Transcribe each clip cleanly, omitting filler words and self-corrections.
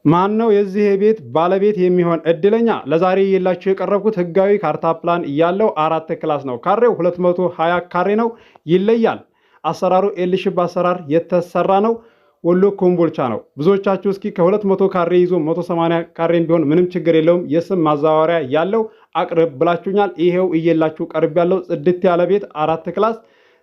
ማን ነው የዚህ ቤት ባለቤት የሚሆን እድለኛ? ለዛሬ የላችሁ የቀረብኩት ህጋዊ ካርታ ፕላን ያለው 4 ክላስ ነው። ካሬው 220 ካሬ ነው። ይለያል። አሰራሩ ኤልሽብ አሰራር የተሰራ ነው። ወሎ ኮምቦልቻ ነው። ብዙዎቻችሁ እስኪ ከ200 ካሬ ይዞ 180 ካሬ ቢሆን ምንም ችግር የለውም የስም ማዛወሪያ ያለው አቅርብ ብላችሁኛል። ይሄው እየላችሁ ቀርብ ያለው ጽድት ያለ ቤት 4 ክላስ።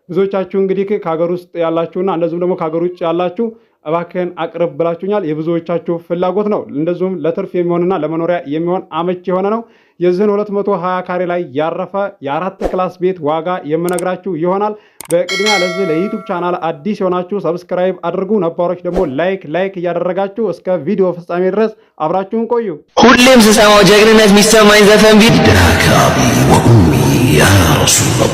ብዙዎቻችሁ እንግዲህ ከሀገር ውስጥ ያላችሁና እንደዚሁም ደግሞ ከሀገር ውጭ ያላችሁ እባክህን አቅርብ ብላችሁኛል። የብዙዎቻችሁ ፍላጎት ነው። እንደዚሁም ለትርፍ የሚሆንና ለመኖሪያ የሚሆን አመች የሆነ ነው። የዚህን 220 ካሬ ላይ ያረፈ የ4 ክላስ ቤት ዋጋ የምነግራችሁ ይሆናል። በቅድሚያ ለዚህ ለዩቲዩብ ቻናል አዲስ የሆናችሁ ሰብስክራይብ አድርጉ፣ ነባሮች ደግሞ ላይክ እያደረጋችሁ እስከ ቪዲዮ ፍጻሜ ድረስ አብራችሁን ቆዩ። ሁሌም ስሰማው ጀግንነት የሚሰማኝ ዘፈን ቢል ዳካቢ ወኡሚ ያ ረሱላህ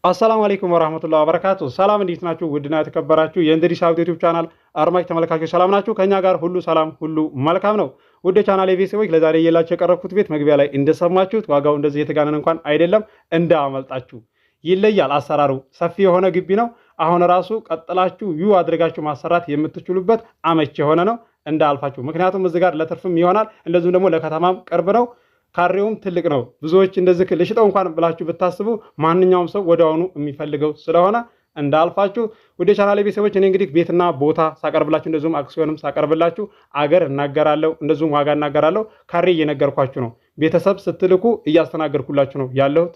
አሰላሙ አለይኩም ወራህመቱላሂ ወበረካቱ። ሰላም እንዴት ናችሁ? ውድና የተከበራችሁ የእንድሪስ ሀብት ዩቲዩብ ቻናል አድማጭ ተመልካቾች ሰላም ናችሁ? ከኛ ጋር ሁሉ ሰላም ሁሉ መልካም ነው። ውድ ቻናል ቤተሰቦች ለዛሬ እየላችሁ የቀረብኩት ቤት መግቢያ ላይ እንደሰማችሁት ዋጋው እንደዚህ የተጋነነ እንኳን አይደለም። እንዳመልጣችሁ ይለያል። አሰራሩ ሰፊ የሆነ ግቢ ነው። አሁን ራሱ ቀጥላችሁ ዩ አድርጋችሁ ማሰራት የምትችሉበት አመች የሆነ ነው። እንዳልፋችሁ ምክንያቱም እዚህ ጋር ለትርፍም ይሆናል፣ እንደዚሁም ደግሞ ለከተማም ቅርብ ነው። ካሬውም ትልቅ ነው። ብዙዎች እንደዚህ ልሽጠው እንኳን ብላችሁ ብታስቡ ማንኛውም ሰው ወዲያውኑ የሚፈልገው ስለሆነ እንዳልፋችሁ። ወደ ቻናሌ ቤተሰቦች እኔ እንግዲህ ቤትና ቦታ ሳቀርብላችሁ እንደዚሁም አክሲዮንም ሳቀርብላችሁ አገር እናገራለሁ፣ እንደዚሁም ዋጋ እናገራለሁ። ካሬ እየነገርኳችሁ ነው። ቤተሰብ ስትልኩ እያስተናገርኩላችሁ ነው ያለሁት።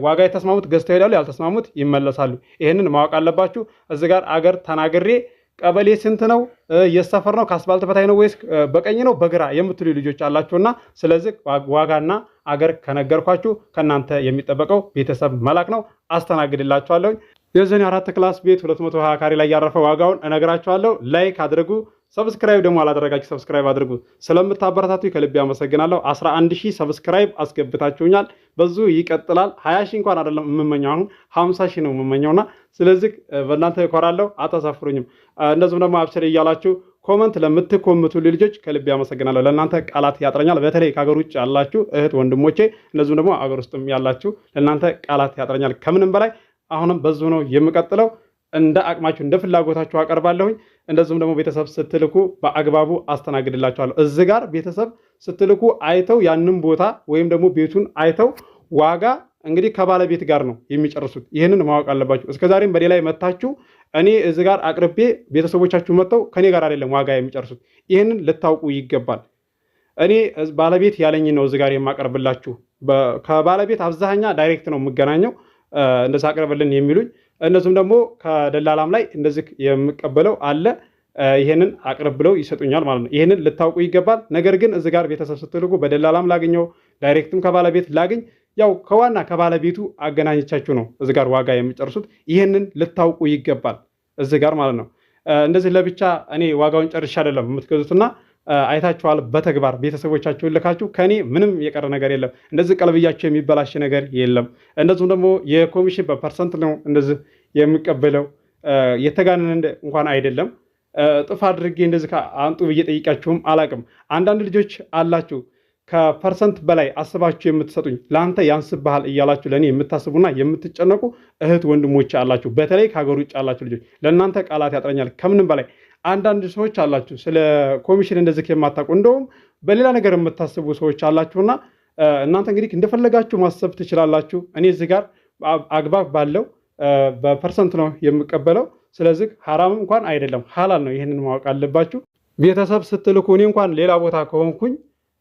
ዋጋ የተስማሙት ገዝተው ይሄዳሉ፣ ያልተስማሙት ይመለሳሉ። ይህንን ማወቅ አለባችሁ። እዚህ ጋር አገር ተናግሬ ቀበሌ ስንት ነው የሰፈር ነው ከአስፋልት በታይ ነው ወይስ በቀኝ ነው በግራ የምትሉ ልጆች አላችሁና ስለዚህ ዋጋና አገር ከነገርኳችሁ ከናንተ የሚጠበቀው ቤተሰብ መላክ ነው። አስተናግድላችኋለሁ። የዚህን 4 ክላስ ቤት 220 ካሬ ላይ ያረፈ ዋጋውን እነግራችኋለሁ። ላይክ አድርጉ። ሰብስክራይብ ደግሞ አላደረጋችሁ ሰብስክራይብ አድርጉ። ስለምታበረታቱ ከልብ ያመሰግናለሁ። 11000 ሰብስክራይብ አስገብታችሁኛል። በዙ ይቀጥላል። 20000 እንኳን አይደለም የምመኘው አሁን 50000 ነው የምመኘውና ስለዚህ በእናንተ እኮራለሁ። አታሳፍሩኝም። እንደዚሁም ደግሞ አብሽር እያላችሁ ኮመንት ለምትኮምቱ ልጆች ከልብ ያመሰግናለሁ። ለእናንተ ቃላት ያጥረኛል። በተለይ ከሀገር ውጭ ያላችሁ እህት ወንድሞቼ፣ እንደዚሁም ደግሞ አገር ውስጥም ያላችሁ ለእናንተ ቃላት ያጥረኛል ከምንም በላይ። አሁንም በዙ ነው የምቀጥለው። እንደ አቅማችሁ እንደ ፍላጎታችሁ አቀርባለሁኝ። እንደዚሁም ደግሞ ቤተሰብ ስትልኩ በአግባቡ አስተናግድላችኋለሁ። እዚህ ጋር ቤተሰብ ስትልኩ አይተው ያንን ቦታ ወይም ደግሞ ቤቱን አይተው ዋጋ እንግዲህ ከባለቤት ጋር ነው የሚጨርሱት። ይህንን ማወቅ አለባችሁ። እስከዛሬም በሌላ ላይ መታችሁ እኔ እዚህ ጋር አቅርቤ ቤተሰቦቻችሁ መጥተው ከኔ ጋር አይደለም ዋጋ የሚጨርሱት። ይህንን ልታውቁ ይገባል። እኔ ባለቤት ያለኝ ነው እዚህ ጋር የማቀርብላችሁ። ከባለቤት አብዛኛ ዳይሬክት ነው የምገናኘው እንደዚህ አቅርብልን የሚሉኝ። እነዚህም ደግሞ ከደላላም ላይ እንደዚህ የምቀበለው አለ። ይሄንን አቅርብ ብለው ይሰጡኛል ማለት ነው። ይሄንን ልታውቁ ይገባል። ነገር ግን እዚህ ጋር ቤተሰብ ስትልኩ በደላላም ላገኘው ዳይሬክትም ከባለቤት ላገኝ ያው ከዋና ከባለቤቱ አገናኝቻችሁ ነው እዚህ ጋር ዋጋ የሚጨርሱት። ይሄንን ልታውቁ ይገባል እዚህ ጋር ማለት ነው። እንደዚህ ለብቻ እኔ ዋጋውን ጨርሻ አይደለም የምትገዙትና አይታችኋል በተግባር ቤተሰቦቻችሁን ልካችሁ ከኔ ምንም የቀረ ነገር የለም። እንደዚህ ቀልብያችሁ የሚበላሽ ነገር የለም። እንደዚሁም ደግሞ የኮሚሽን በፐርሰንት ነው እንደዚህ የሚቀበለው። የተጋነነ እንኳን አይደለም። ጥፍ አድርጌ እንደዚህ አንጡ ብዬ ጠይቃችሁም አላቅም። አንዳንድ ልጆች አላችሁ ከፐርሰንት በላይ አስባችሁ የምትሰጡኝ ለአንተ ያንስብሃል እያላችሁ ለእኔ የምታስቡና የምትጨነቁ እህት ወንድሞች አላችሁ። በተለይ ከሀገር ውጭ ያላችሁ ልጆች ለእናንተ ቃላት ያጥረኛል ከምንም በላይ። አንዳንድ ሰዎች አላችሁ ስለ ኮሚሽን እንደዚህ የማታውቁ እንደውም በሌላ ነገር የምታስቡ ሰዎች አላችሁና እናንተ እንግዲህ እንደፈለጋችሁ ማሰብ ትችላላችሁ። እኔ እዚህ ጋር አግባብ ባለው በፐርሰንት ነው የምቀበለው። ስለዚህ ሐራምም እንኳን አይደለም ሐላል ነው። ይህንን ማወቅ አለባችሁ። ቤተሰብ ስትልኩ እኔ እንኳን ሌላ ቦታ ከሆንኩኝ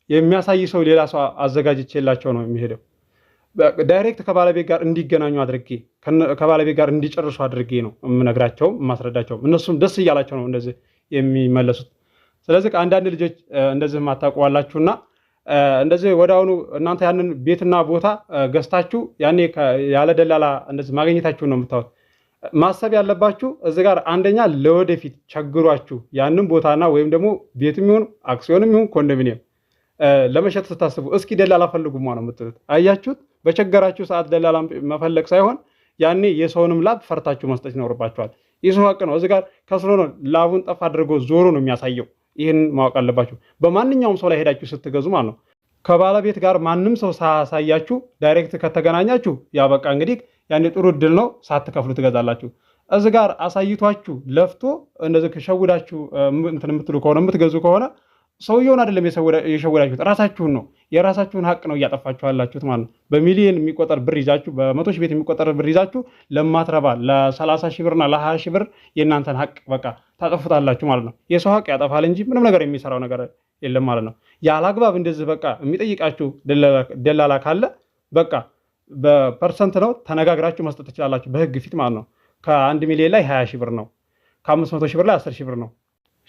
የሚያሳይ ሰው ሌላ ሰው አዘጋጅቼላቸው ነው የሚሄደው። ዳይሬክት ከባለቤት ጋር እንዲገናኙ አድርጌ ከባለቤት ጋር እንዲጨርሱ አድርጌ ነው የምነግራቸውም የማስረዳቸውም። እነሱም ደስ እያላቸው ነው እንደዚህ የሚመለሱት። ስለዚህ አንዳንድ ልጆች እንደዚህ ማታውቋላችሁና እንደዚህ ወዲያውኑ እናንተ ያንን ቤትና ቦታ ገዝታችሁ ያኔ ያለ ደላላ እንደዚህ ማግኘታችሁ ነው የምታዩት። ማሰብ ያለባችሁ እዚህ ጋር አንደኛ ለወደፊት ቸግሯችሁ ያንን ቦታና ወይም ደግሞ ቤትም ይሁን አክሲዮንም ይሁን ኮንዶሚኒየም ለመሸጥ ስታስቡ እስኪ ደላላ ፈልጉማ ነው የምትሉት። አያችሁት? በቸገራችሁ ሰዓት ደላላ መፈለግ ሳይሆን ያኔ የሰውንም ላብ ፈርታችሁ መስጠት ይኖርባችኋል። ይህ ሀቅ ነው። እዚህ ጋር ከስሮ ነው ላቡን ጠፍ አድርጎ ዞሮ ነው የሚያሳየው። ይህን ማወቅ አለባችሁ። በማንኛውም ሰው ላይ ሄዳችሁ ስትገዙ ማለት ነው። ከባለቤት ጋር ማንም ሰው ሳያሳያችሁ ዳይሬክት ከተገናኛችሁ ያ በቃ እንግዲህ ያኔ ጥሩ እድል ነው፣ ሳትከፍሉ ትገዛላችሁ። እዚህ ጋር አሳይቷችሁ ለፍቶ እንደዚህ ከሸውዳችሁ እንትን የምትሉ ከሆነ የምትገዙ ከሆነ ሰውየውን አይደለም የሸወዳችሁት ራሳችሁን ነው። የራሳችሁን ሀቅ ነው እያጠፋችሁ ያላችሁት ማለት ነው። በሚሊዮን የሚቆጠር ብር ይዛችሁ በመቶ ሺህ ቤት የሚቆጠር ብር ይዛችሁ ለማትረባ ለ30 ሺህ ብርና ለ20 ሺህ ብር የእናንተን ሀቅ በቃ ታጠፉታላችሁ ማለት ነው። የሰው ሀቅ ያጠፋል እንጂ ምንም ነገር የሚሰራው ነገር የለም ማለት ነው። ያለ አግባብ እንደዚህ በቃ የሚጠይቃችሁ ደላላ ካለ በቃ በፐርሰንት ነው ተነጋግራችሁ መስጠት ትችላላችሁ፣ በህግ ፊት ማለት ነው። ከ1 ሚሊዮን ላይ 20 ሺህ ብር ነው፣ ከ500 ሺህ ብር ላይ 10 ሺህ ብር ነው።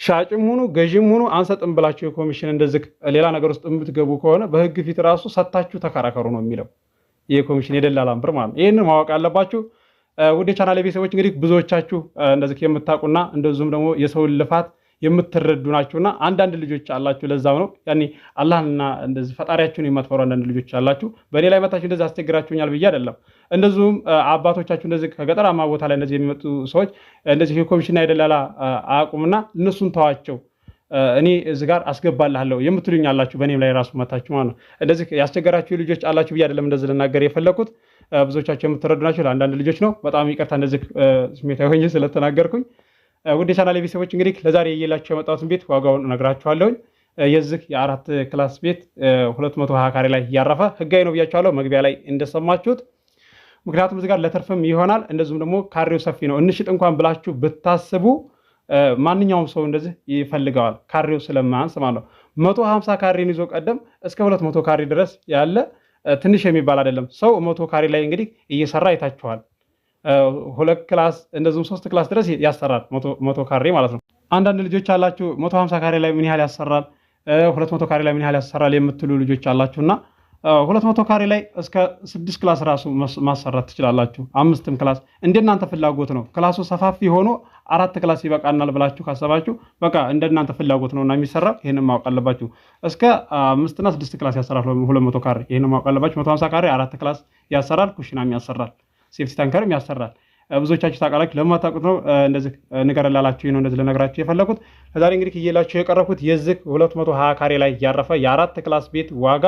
ሻጭም ሁኑ ገዥም ሁኑ አንሰጥም ብላችሁ የኮሚሽን እንደዚህ ሌላ ነገር ውስጥ የምትገቡ ከሆነ በህግ ፊት ራሱ ሰታችሁ ተከራከሩ ነው የሚለው የኮሚሽን የደላላን ብር ማለት ነው። ይህንን ማወቅ አለባችሁ። ወደ ቻናል ቤተሰቦች እንግዲህ ብዙዎቻችሁ እንደዚህ የምታውቁና እንደዚሁም ደግሞ የሰውን ልፋት የምትረዱ ናችሁና አንዳንድ ልጆች አላችሁ። ለዛው ነው ያኔ አላህና እንደዚህ ፈጣሪያችሁን የማትፈሩ አንዳንድ ልጆች አላችሁ። በእኔ ላይ መታችሁ እንደዚህ አስቸግራችሁኛል ብዬ አይደለም። እንደዚሁም አባቶቻችሁ እንደዚህ ከገጠራማ ቦታ ላይ እንደዚህ የሚመጡ ሰዎች እንደዚህ የኮሚሽንና የደላላ አያውቁምና እነሱን ተዋቸው፣ እኔ እዚህ ጋር አስገባልሃለሁ የምትሉኝ አላችሁ። በእኔም ላይ ራሱ መታችሁ ማለት ነው። እንደዚህ ያስቸገራችሁ ልጆች አላችሁ ብዬ አይደለም እንደዚህ ልናገር የፈለኩት። ብዙዎቻችሁ የምትረዱ ናችሁ። ለአንዳንድ ልጆች ነው። በጣም ይቅርታ እንደዚህ ስሜታዊ ሆኜ ስለተናገርኩኝ። ውድ የቻናሌ ቤተሰቦች እንግዲህ ለዛሬ እየላችሁ የመጣሁትን ቤት ዋጋውን እነግራችኋለሁኝ። የዚህ የ4 ክላስ ቤት 220 ካሬ ላይ ያረፈ ህጋዊ ነው ብያችኋለሁ መግቢያ ላይ እንደሰማችሁት። ምክንያቱም እዚህ ጋር ለትርፍም ይሆናል፣ እንደዚሁም ደግሞ ካሬው ሰፊ ነው። እንሽጥ እንኳን ብላችሁ ብታስቡ ማንኛውም ሰው እንደዚህ ይፈልገዋል፣ ካሬው ስለማያንስ ማለት ነው። 150 ካሬን ይዞ ቀደም እስከ 200 ካሬ ድረስ ያለ ትንሽ የሚባል አይደለም። ሰው 100 ካሬ ላይ እንግዲህ እየሰራ አይታችኋል። 2 ክላስ እንደዚሁም 3 ክላስ ድረስ ያሰራል 100 ካሬ ማለት ነው። አንዳንድ ልጆች አላችሁ 150 ካሬ ላይ ምን ያህል ያሰራል፣ 200 ካሬ ላይ ምን ያህል ያሰራል የምትሉ ልጆች አላችሁና 200 ካሬ ላይ እስከ 6 ክላስ ራሱ ማሰራት ትችላላችሁ። 5ም ክላስ እንደናንተ ፍላጎት ነው። ክላሱ ሰፋፊ ሆኖ 4 ክላስ ይበቃናል ብላችሁ ካሰባችሁ በቃ እንደናንተ ፍላጎት ነውና የሚሰራው። ይሄንን ማወቅ አለባችሁ። እስከ 5 እና 6 ክላስ ያሰራል 200 ካሬ። ይሄንን ማወቅ አለባችሁ። 150 ካሬ 4 ክላስ ያሰራል፣ ኩሽናም ያሰራል፣ ሴፍቲ ታንከርም ያሰራል። ብዙዎቻችሁ ታውቃላችሁ። ለማታውቁት ነው እንደዚህ ነገር ላላችሁ ነው እንደዚህ ለነገራችሁ የፈለኩት። ለዛሬ እንግዲህ እየላችሁ የቀረብኩት የዚህ 220 ካሬ ላይ ያረፈ የ4 ክላስ ቤት ዋጋ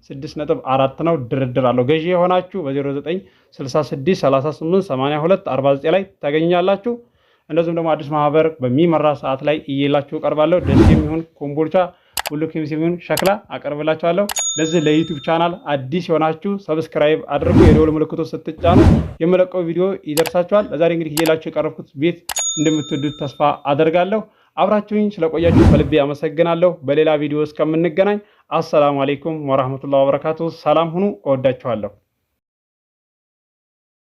6.4 ነው። ድርድር አለው። ገዢ የሆናችሁ በ0966388249 ላይ ታገኛላችሁ። እንደዚሁም ደግሞ አዲስ ማህበር በሚመራ ሰዓት ላይ እየላችሁ ቀርባለሁ። ደስ የሚሆን ኮምቦልቻ ሁሉ ኬሚስ የሚሆን ሸክላ አቀርብላችኋለሁ። ለዚህ ለዩቲዩብ ቻናል አዲስ የሆናችሁ ሰብስክራይብ አድርጉ። የደወል ምልክቱ ስትጫኑ የምለቀው ቪዲዮ ይደርሳችኋል። ለዛሬ እንግዲህ እየላችሁ የቀረብኩት ቤት እንደምትወዱት ተስፋ አደርጋለሁ። አብራችሁኝ ስለቆያችሁ ከልቤ አመሰግናለሁ። በሌላ ቪዲዮ እስከምንገናኝ አሰላሙ አለይኩም ወራህመቱላሂ ወበረካቱ። ሰላም ሁኑ። እወዳችኋለሁ።